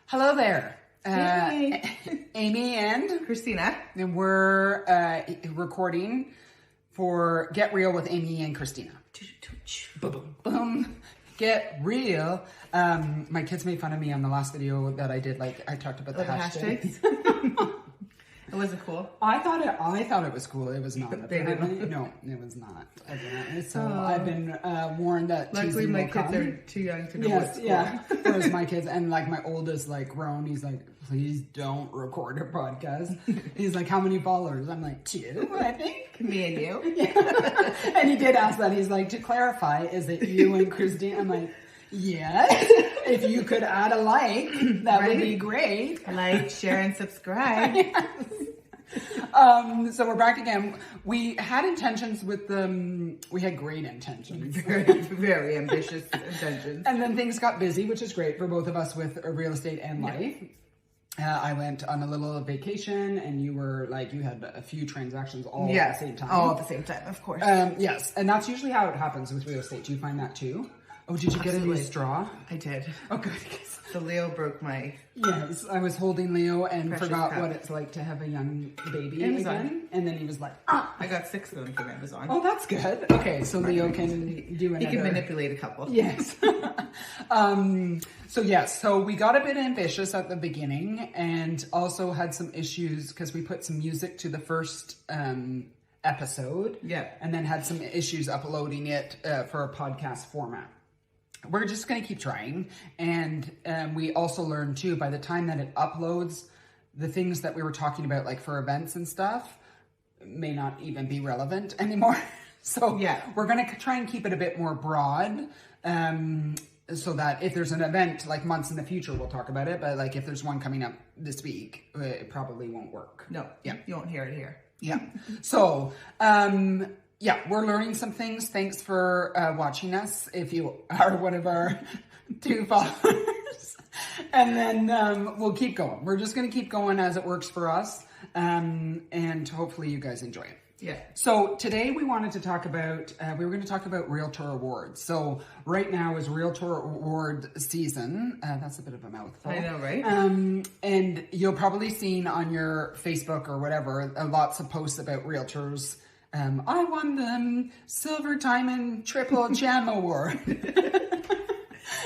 Hello there. Hey. Amy and Christina. And we're recording for Get Real with Amy and Christina. Boom, boom. Get real. My kids made fun of me on the last video that I did. Like I talked about the hashtags. It wasn't cool. I thought it was cool. It was not. They didn't. No, it was not. So I've been warned that. Luckily, my kids are too young to know what's cool. Yeah. Whereas my kids and like my oldest, like grown, he's like, please don't record a podcast. He's like, how many followers? I'm like, 2, I think. Me and you. Yeah. And he did ask that. He's like, to clarify, is it you and Christine? I'm like, yes. If you could add a like, that would be great. Like, share, and subscribe. Yes. So we're back again. We had intentions with them. We had great intentions. Very ambitious intentions. And then things got busy, which is great for both of us with real estate and life. I went on a little vacation and you were like, you had a few transactions all at the same time. All at the same time, of course. Yes. And that's usually how it happens with real estate. Do you find that too? Oh, did you get a new straw? I did. Oh, good. So Leo broke my... Yes, I was holding Leo and forgot cup. what it's like to have a young baby Amazon. again. And then he was like, ah. I got 6 of them from Amazon. Oh, that's good. Okay, so Leo can do another. He can manipulate a couple. Yes. So we got a bit ambitious at the beginning and also had some issues because we put some music to the first episode. Yeah. And then had some issues uploading it for a podcast format. We're just going to keep trying. And we also learned too, by the time that it uploads, the things that we were talking about, like for events and stuff, may not even be relevant anymore. So we're going to try and keep it a bit more broad. So that if there's an event like months in the future, we'll talk about it. But like if there's one coming up this week, it probably won't work. No. Yeah. You won't hear it here. Yeah. So, we're learning some things. Thanks for watching us if you are one of our 2 followers. And then we'll keep going. We're just going to keep going as it works for us. And hopefully you guys enjoy it. Yeah. So today we wanted to talk about, we were going to talk about Realtor Awards. So right now is Realtor Award season. That's a bit of a mouthful. I know, right? And you'll probably seen on your Facebook or whatever, lots of posts about realtors. I won the Silver Diamond Triple Gem Award. The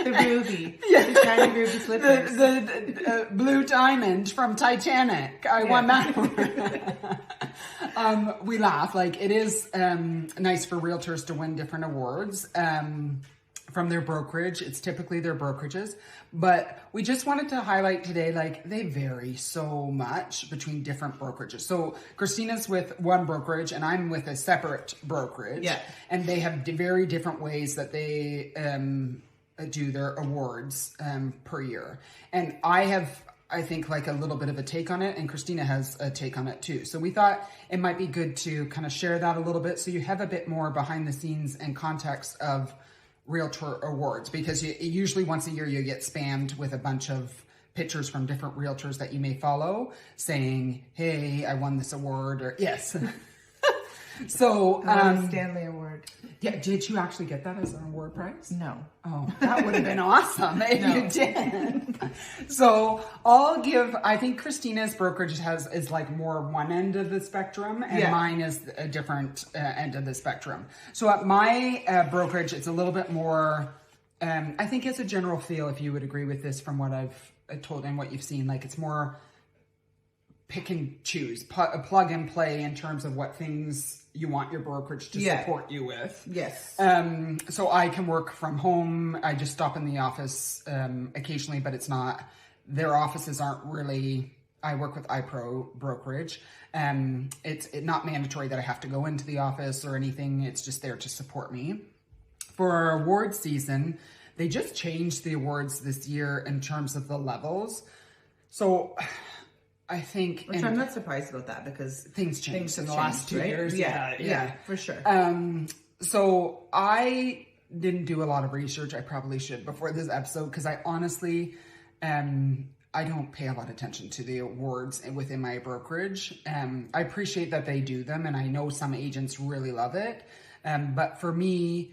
ruby. The shiny ruby slippers. The blue diamond from Titanic. I won that one. We laugh. Like, it is nice for realtors to win different awards from their brokerage. It's typically their brokerages. But we just wanted to highlight today, like, they vary so much between different brokerages. So Christina's with one brokerage and I'm with a separate brokerage. Yeah. And they have very different ways that they do their awards per year. And I think like a little bit of a take on it, and Christina has a take on it too. So we thought it might be good to kind of share that a little bit so you have a bit more behind the scenes and context of Realtor Awards, because usually once a year you get spammed with a bunch of pictures from different realtors that you may follow saying, hey, I won this award, or yes. So, Stanley Award. Yeah, did you actually get that as an award prize? No. Oh, that would have been awesome if you did. So I think Christina's brokerage is like more one end of the spectrum, and mine is a different end of the spectrum. So at my brokerage, it's a little bit more, I think it's a general feel, if you would agree with this from what I've told and what you've seen, like it's more pick and choose, plug and play in terms of what things you want your brokerage to support you with. Yes. So I can work from home. I just stop in the office occasionally, but it's not, their offices aren't really, I work with iPro brokerage. It's not mandatory that I have to go into the office or anything. It's just there to support me. For our award season, they just changed the awards this year in terms of the levels. So I think... Which I'm not surprised about that, because things changed in the last 2 years. Yeah, for sure. So I didn't do a lot of research. I probably should before this episode, because I honestly, I don't pay a lot of attention to the awards within my brokerage. I appreciate that they do them, and I know some agents really love it. But for me,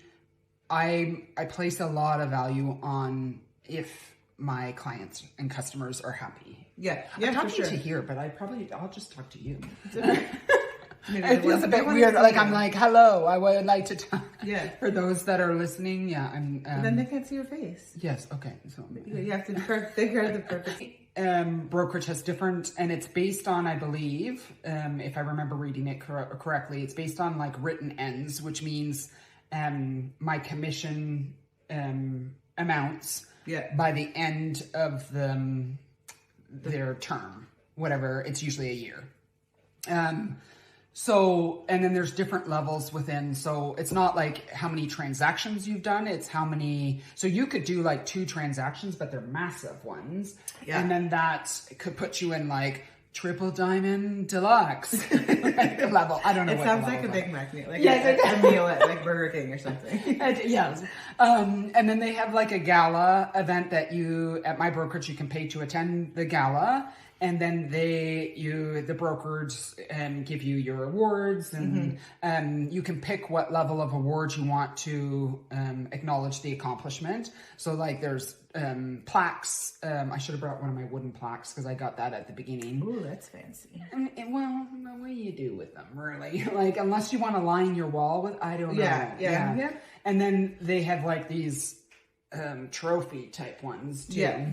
I place a lot of value on if my clients and customers are happy. Yeah. I'm for talking sure. to here, but I'll just talk to you. Maybe It feels a bit weird. Like I'm like, hello, I would like to talk. Yeah. For those that are listening, yeah, I'm. But then they can't see your face. Yes. Okay. So You have to figure out the perfect. brokerage has different, and it's based on, I believe, if I remember reading it correctly, it's based on like written ends, which means my commission amounts by the end of their term, whatever. It's usually a year. So, and then there's different levels within. So it's not like how many transactions you've done. It's how many, so you could do like 2 transactions, but they're massive ones. Yeah. And then that could put you in like triple diamond deluxe level. I don't know. It sounds like a Big Mac meal. Like yes, a meal at like Burger King or something. Yes. And then they have like a gala event that at my brokerage, you can pay to attend the gala. And then the brokers give you your awards, and you can pick what level of awards you want to acknowledge the accomplishment. So like there's plaques. I should have brought one of my wooden plaques because I got that at the beginning. Ooh, that's fancy. And well, what do you do with them, really? Like unless you want to line your wall with, I don't know. Yeah. And then they have like these trophy type ones too. Yeah.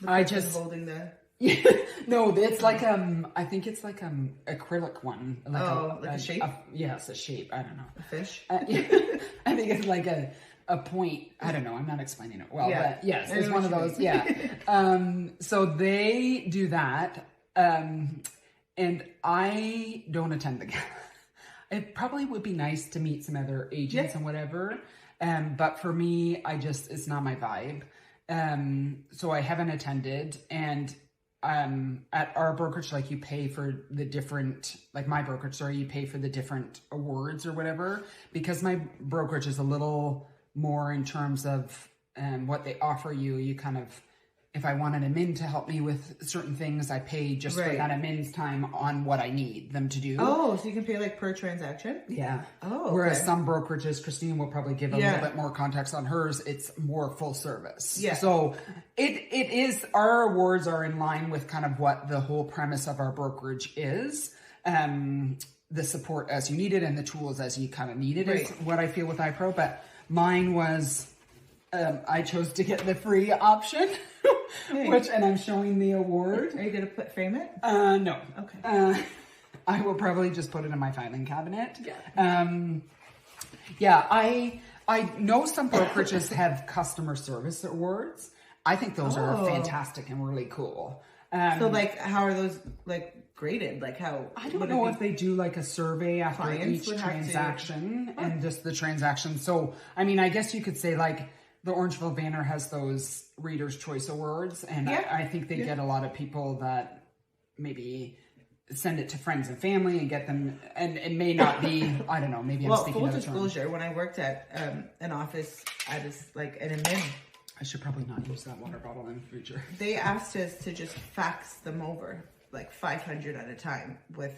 I just holding the. Yeah, no, it's like I think it's like acrylic one. Like a shape. Yes, a shape. I don't know. A fish. Yeah. I think it's like a point. I don't know. I'm not explaining it well, but yes, it's one of those. Yeah. So they do that, and I don't attend the gala. It probably would be nice to meet some other agents and whatever, but for me, it's not my vibe. So I haven't attended, and at our brokerage, like you pay for the different, like my brokerage, sorry, you pay for the different awards or whatever, because my brokerage is a little more in terms of what they offer you. You kind of, if I want an admin to help me with certain things, I pay just for that admin's time on what I need them to do. Oh, so you can pay like per transaction? Yeah. Oh, okay. Whereas some brokerages, Christina will probably give a little bit more context on hers, it's more full service. Yeah. So it is, our awards are in line with kind of what the whole premise of our brokerage is. The support as you need it and the tools as you kind of need it is what I feel with iPro. But mine was, I chose to get the free option. And I'm showing the award. Are you going to frame it? No. Okay. I will probably just put it in my filing cabinet. Yeah. I know some brokerages have customer service awards. I think those are fantastic and really cool. So like, how are those like graded? Like how? I don't know if they do like a survey after each transaction and just the transaction. So, I mean, I guess you could say like, the Orangeville Banner has those Reader's Choice Awards, and I think they get a lot of people that maybe send it to friends and family and get them, and it may not be, I don't know, maybe I'm speaking out of turn. Full disclosure, when I worked at an office, I was like an admin. I should probably not use that water bottle in the future. They asked us to just fax them over, like 500 at a time with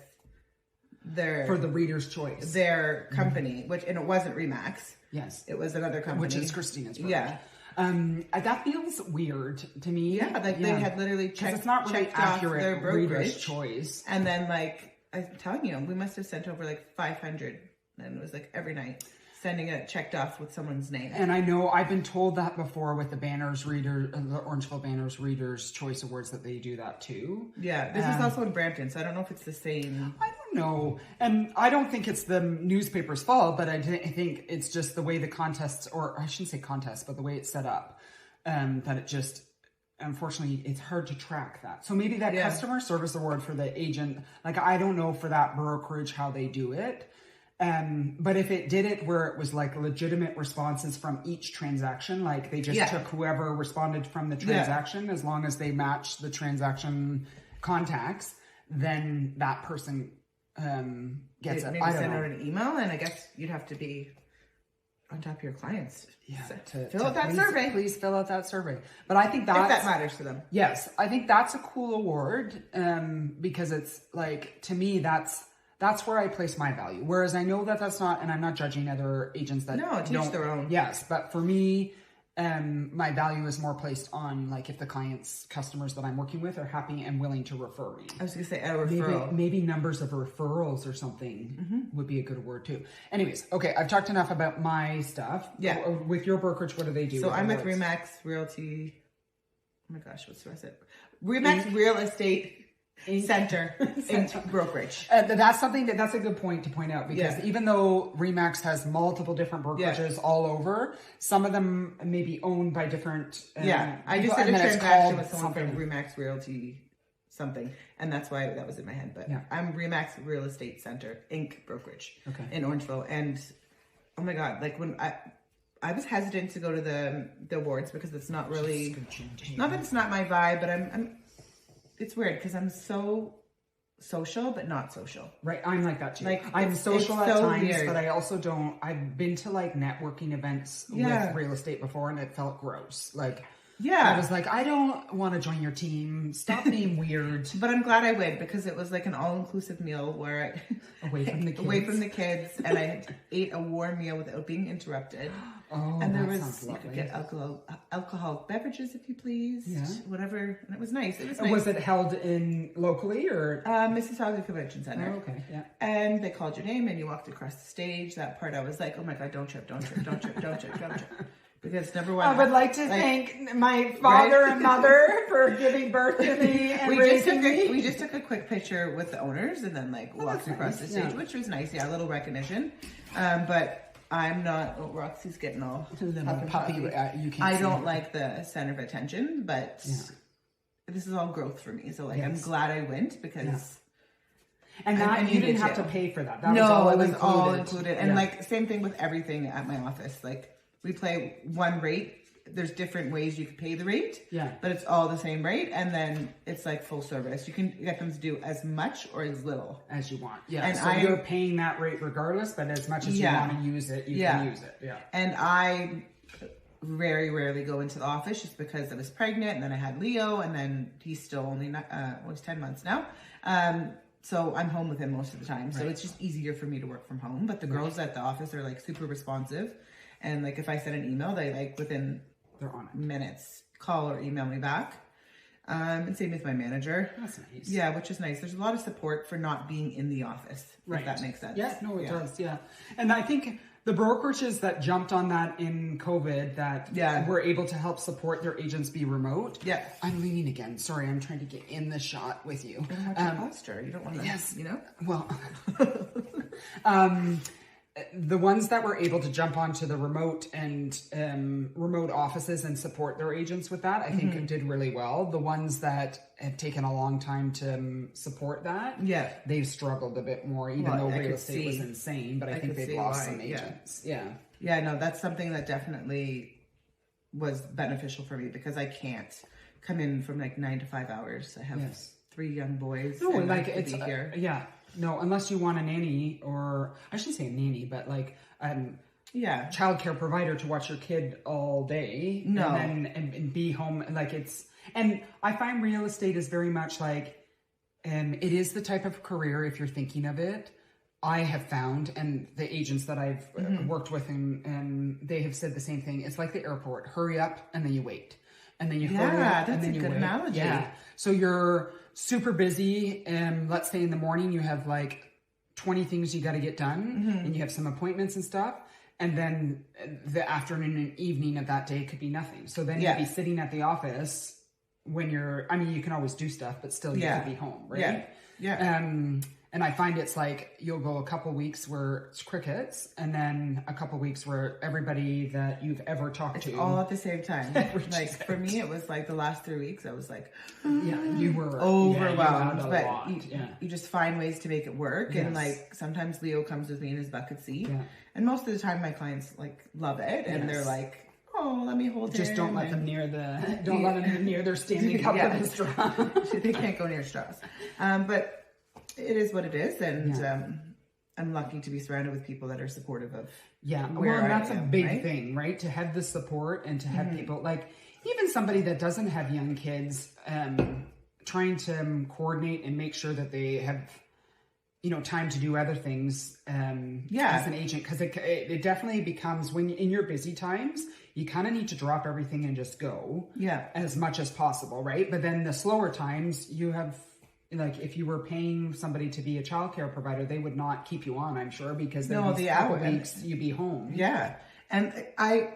for the Reader's Choice. Their company, and it wasn't Remax. Yes. It was another company. Which is Christina's brokerage. Yeah. That feels weird to me. Yeah, like they had literally checked really accurate their brokerage. Reader's Choice. And then like, I'm telling you, we must have sent over like 500. And it was like every night sending it checked off with someone's name. And I know I've been told that before with the the Orangeville Banners Reader's Choice Awards that they do that too. Yeah, this is also in Brampton, so I don't know if it's the same. I don't know. And I don't think it's the newspaper's fault, but I think it's just the way the contests, or I shouldn't say contests, but the way it's set up, that it just, unfortunately, it's hard to track that. So maybe that customer service award for the agent, like I don't know for that brokerage how they do it. But if it did it where it was like legitimate responses from each transaction, like they just took whoever responded from the transaction, as long as they match the transaction contacts, then that person gets it. Maybe send out an email, and I guess you'd have to be on top of your clients. Yeah, fill out that survey. Please fill out that survey. But I think that matters to them. Yes, I think that's a cool award because it's like, to me, that's where I place my value. Whereas I know that that's not, and I'm not judging other agents that teach their own. Yes, but for me, my value is more placed on like if the customers that I'm working with are happy and willing to refer me. I was gonna say a referral. Maybe numbers of referrals or something would be a good word too. Anyways, okay, I've talked enough about my stuff. Yeah. With your brokerage, what do they do? So I'm with Remax Realty. Oh my gosh, what's the rest of it? Remax Real Estate Center brokerage. That's a good point to point out, because even though Remax has multiple different brokerages all over, some of them may be owned by different. I just did a transaction with someone from Remax Realty something, and that's why that was in my head. But I'm Remax Real Estate Center Inc. brokerage in Orangeville, and oh my god, like when I was hesitant to go to the awards because it's not really, not that it's not my vibe, but I'm it's weird because I'm so social, but not social. Right. I'm like that too. Like I'm social at so times, weird. but I also don't, I've been to like networking events with real estate before and it felt gross. Like, I was like, I don't want to join your team. Stop being weird. But I'm glad I went because it was like an all-inclusive meal where I away from the kids, and I ate a warm meal without being interrupted. Oh, and there was you could get alcoholic beverages if you please, whatever, and it was nice. It was nice. Was it held in locally or Mississauga Convention Center? Oh, okay, yeah. And they called your name and you walked across the stage. That part I was like, oh my god, don't trip. Because number one, I would like to thank my father and mother for giving birth to me and raising me. We just took a quick picture with the owners and then walked across the stage, which was nice. Yeah, a little recognition. But I'm not. Oh, Roxy's getting all puppy. You can't. I don't like the center of attention, but this is all growth for me. So I'm glad I went because. And you didn't have to pay for that. It was all included. And like same thing with everything at my office. Like we play one rate. There's different ways you can pay the rate. Yeah. But it's all the same rate. And then it's like full service. You can get them to do as much or as little as you want. Yeah. And so you're paying that rate regardless, but as much as you want to use it, you can use it. Yeah. And I very rarely go into the office just because I was pregnant and then I had Leo and then he's still only he's 10 months now. So I'm home with him most of the time. So it's just easier for me to work from home. But the girls at the office are like super responsive. And like if I send an email, they like within minutes call or email me back. And same with my manager. That's nice. Yeah, which is nice. There's a lot of support for not being in the office. If that makes sense. Yeah, no, it does. Yeah. And I think the brokerages that jumped on that in COVID that were able to help support their agents be remote. Yeah. I'm leaning again. Sorry, I'm trying to get in the shot with you. You don't have to posture. You don't want to, you know? Well, the ones that were able to jump onto the remote and remote offices and support their agents with that, I think did really well. The ones that have taken a long time to support that, they've struggled a bit more, even though real estate was insane, but I think they've lost some agents. Yeah, no, that's something that definitely was beneficial for me because I can't come in from like 9 to 5 hours. I have 3 young boys. No, like it's here. No, unless you want a nanny, or I shouldn't say a nanny, but like childcare provider to watch your kid all day. No, and be home. Like and I find real estate is very much like, it is the type of career if you're thinking of it. I have found, and the agents that I've worked with, and they have said the same thing. It's like the airport: hurry up, and then you wait. And then you hurry up, and then you wait. Analogy. Yeah. So you're super busy, and let's say in the morning you have like 20 things you got to get done, and you have some appointments and stuff, and then the afternoon and evening of that day could be nothing. So then you'd be sitting at the office when you can always do stuff, but still you could be home, right? And I find it's like you'll go a couple weeks where it's crickets, and then a couple weeks where everybody that you've ever talked to all at the same time. Like for me, it was like the last 3 weeks. I was like, you were overwhelmed, but you just find ways to make it work. And like sometimes Leo comes with me in his bucket seat, and most of the time my clients like love it, and they're like, oh, let me hold just don't let them near their standing cup of the straw. They can't go near straws, but. It is what it is, and I'm lucky to be surrounded with people that are supportive of where that's I am, a big thing, right? To have the support and to have people like even somebody that doesn't have young kids, trying to coordinate and make sure that they have time to do other things as an agent, because it definitely becomes, when in your busy times, you kind of need to drop everything and just go as much as possible, right? But then the slower times, you have, like, if you were paying somebody to be a childcare provider, they would not keep you on, I'm sure, because then the couple weeks you'd be home. Yeah. And I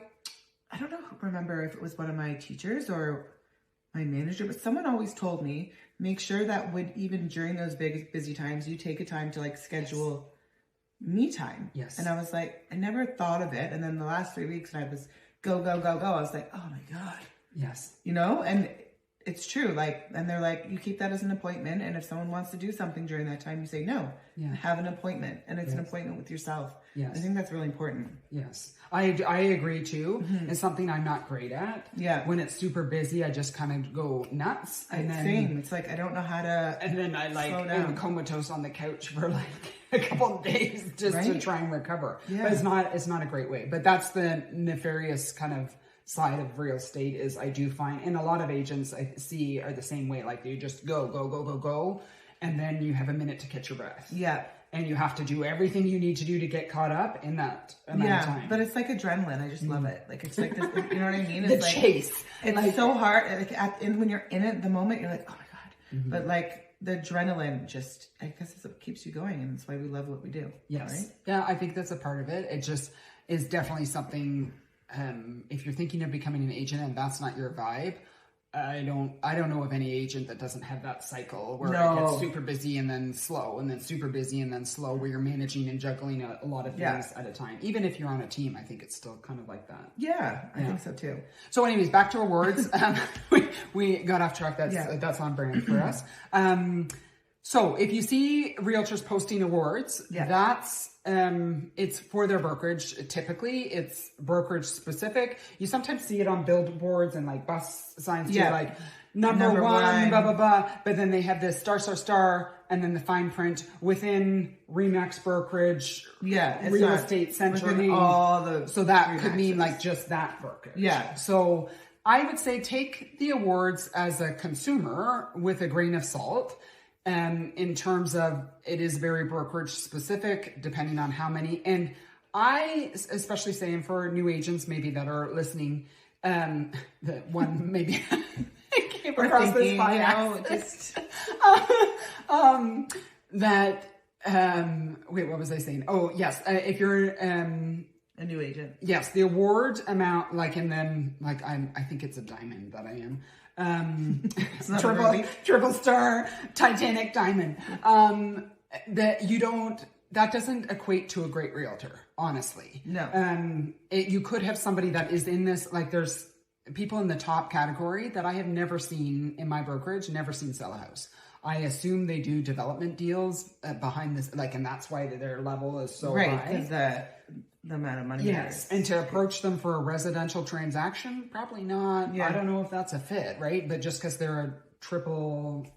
don't remember if it was one of my teachers or my manager, but someone always told me, make sure that even during those big busy times, you take a time to like schedule me time. Yes. And I was like, I never thought of it. And then the last 3 weeks, and I was go, I was like, oh my God. Yes. And it's true. Like, and they're like, you keep that as an appointment. And if someone wants to do something during that time, you say no. Yeah. Have an appointment. And it's an appointment with yourself. Yes. I think that's really important. Yes. I agree too. Mm-hmm. It's something I'm not great at. Yeah. When it's super busy, I just kind of go nuts. And then, same. It's like, I don't know how to. And then I am comatose on the couch for like a couple of days just to try and recover. Yeah. But it's not a great way. But that's the nefarious kind of side of real estate, is I do find, and a lot of agents I see are the same way. Like, they just go. And then you have a minute to catch your breath. Yeah. And you have to do everything you need to do to get caught up in that amount of time. But it's like adrenaline. I just love it. Like, it's like this, you know what I mean? It's like, chase. It's like, so hard. Like, when you're in it, the moment, you're like, oh my God. Mm-hmm. But like, the adrenaline just, I guess it's what keeps you going. And that's why we love what we do. Yes. Right? Yeah, I think that's a part of it. It just is definitely something, if you're thinking of becoming an agent and that's not your vibe, I don't know of any agent that doesn't have that cycle where it gets super busy and then slow, and then super busy and then slow, where you're managing and juggling a lot of things at a time. Even if you're on a team, I think it's still kind of like that. Yeah, I think so too. So anyways, back to awards. We got off track. That's on brand for us. So if you see realtors posting awards, that's it's for their brokerage. Typically, it's brokerage specific. You sometimes see it on billboards and like bus signs too, like number one, blah, blah, blah. But then they have this star, and then the fine print within Remax brokerage, real estate century. So that could mean like just that brokerage. Yeah. So I would say take the awards as a consumer with a grain of salt. In terms of, it is very brokerage specific, depending on how many. And I, especially saying for new agents maybe that are listening, the one maybe came across this by accident. Wait, what was I saying? Oh, yes. If you're a new agent. Yes, the award amount, like, and then like I think it's a diamond that I am. Triple star Titanic diamond. That doesn't equate to a great realtor, honestly. No. You could have somebody that is in this, like, there's people in the top category that I have never seen in my brokerage, never seen sell a house. I assume they do development deals behind this, like, and that's why their level is so high. Right, because the amount of money. Yes, and to approach them for a residential transaction, probably not. Yeah. I don't know if that's a fit, right? But just because they're a triple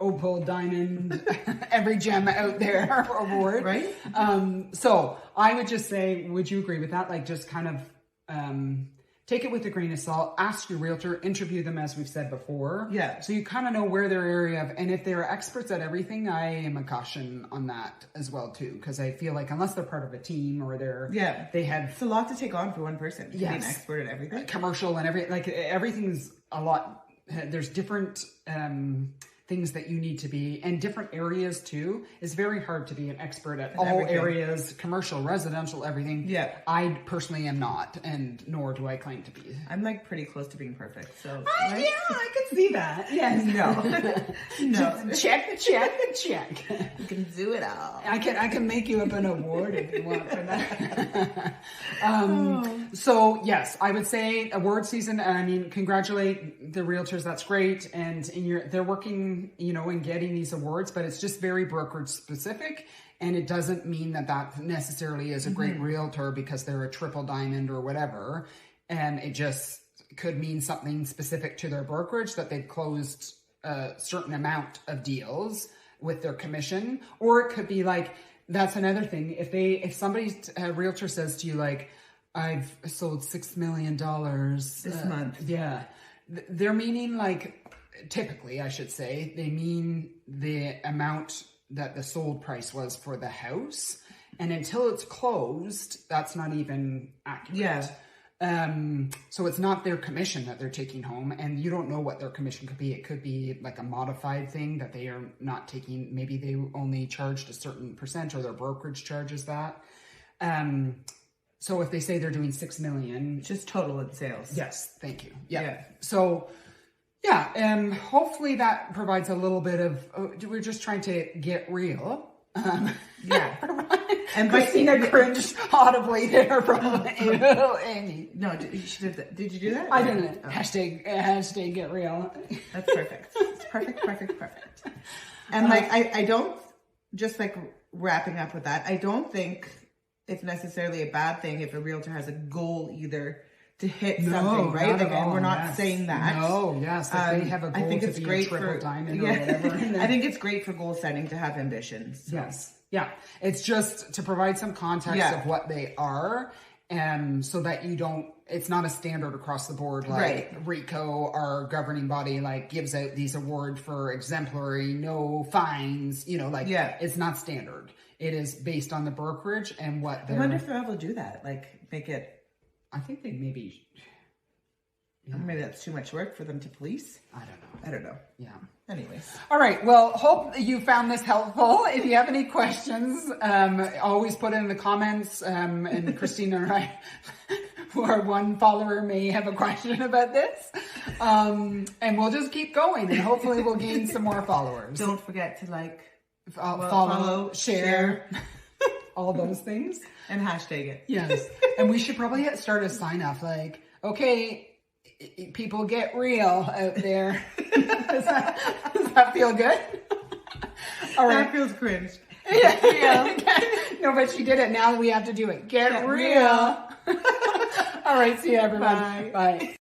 opal diamond, every gem out there award, right? So I would just say, would you agree with that? Like, just kind of take it with a grain of salt. Ask your realtor, interview them, as we've said before. Yeah. So you kind of know where their area of, and if they're experts at everything, I am a caution on that as well too, because I feel like unless they're part of a team or they have, it's a lot to take on for one person to be an expert at everything, commercial and everything's a lot. There's different things that you need to be, and different areas too. It's very hard to be an expert at all areas, commercial, residential, everything. Yeah. I personally am not, and nor do I claim to be. I'm like pretty close to being perfect. So right? Yeah, I can see that. Yes. No. Check. You can do it all. I can make you up an award if you want for that. So yes, I would say award season. I mean, congratulate the realtors. That's great. And they're working, in getting these awards, but it's just very brokerage specific. And it doesn't mean that necessarily is a great realtor because they're a triple diamond or whatever. And it just could mean something specific to their brokerage, that they've closed a certain amount of deals with their commission. Or it could be like, that's another thing. If somebody's a realtor says to you, like, I've sold $6 million this month. Yeah. They're meaning, like, typically, I should say, they mean the amount that the sold price was for the house. And until it's closed, that's not even accurate. Yeah. So it's not their commission that they're taking home, and you don't know what their commission could be. It could be like a modified thing that they are not taking. Maybe they only charged a certain percent, or their brokerage charges that. So if they say they're doing 6 million, Just total in sales. yes, thank you. Yeah. Yeah. So yeah, hopefully that provides a little bit of. We're just trying to get real. Yeah. And Christina cringed audibly there from Amy. No, she did that. Did you do that? I didn't. Oh. Hashtag get real. That's perfect. It's perfect. And like, I don't, just like wrapping up with that, I don't think it's necessarily a bad thing if a realtor has a goal either to hit something, right? Not Like, at all, and we're not yes. saying that. No, yes. Like they have a goal I think to it's be great a triple for diamond or whatever. I think it's great for goal setting to have ambitions. So. Yes. Yeah. It's just to provide some context of what they are, so that you don't, it's not a standard across the board. Like RICO, our governing body, like gives out these awards for exemplary, no fines, you know, like it's not standard. It is based on the brokerage and what they're. I wonder if they're able to do that. Like make it. I think they maybe. Yeah. Maybe that's too much work for them to police. I don't know. Yeah. Anyways. All right. Well, hope you found this helpful. If you have any questions, always put it in the comments. And Christina and I, or one follower, may have a question about this. And we'll just keep going, and hopefully we'll gain some more followers. Don't forget to like, follow, share, all those things. And hashtag it. Yes. And we should probably start a sign off like, okay, people get real out there. Does that feel good? All right. That feels cringe. Yeah. No, but she did it. Now we have to do it. Get real. All right. See you, everyone. Bye. Bye.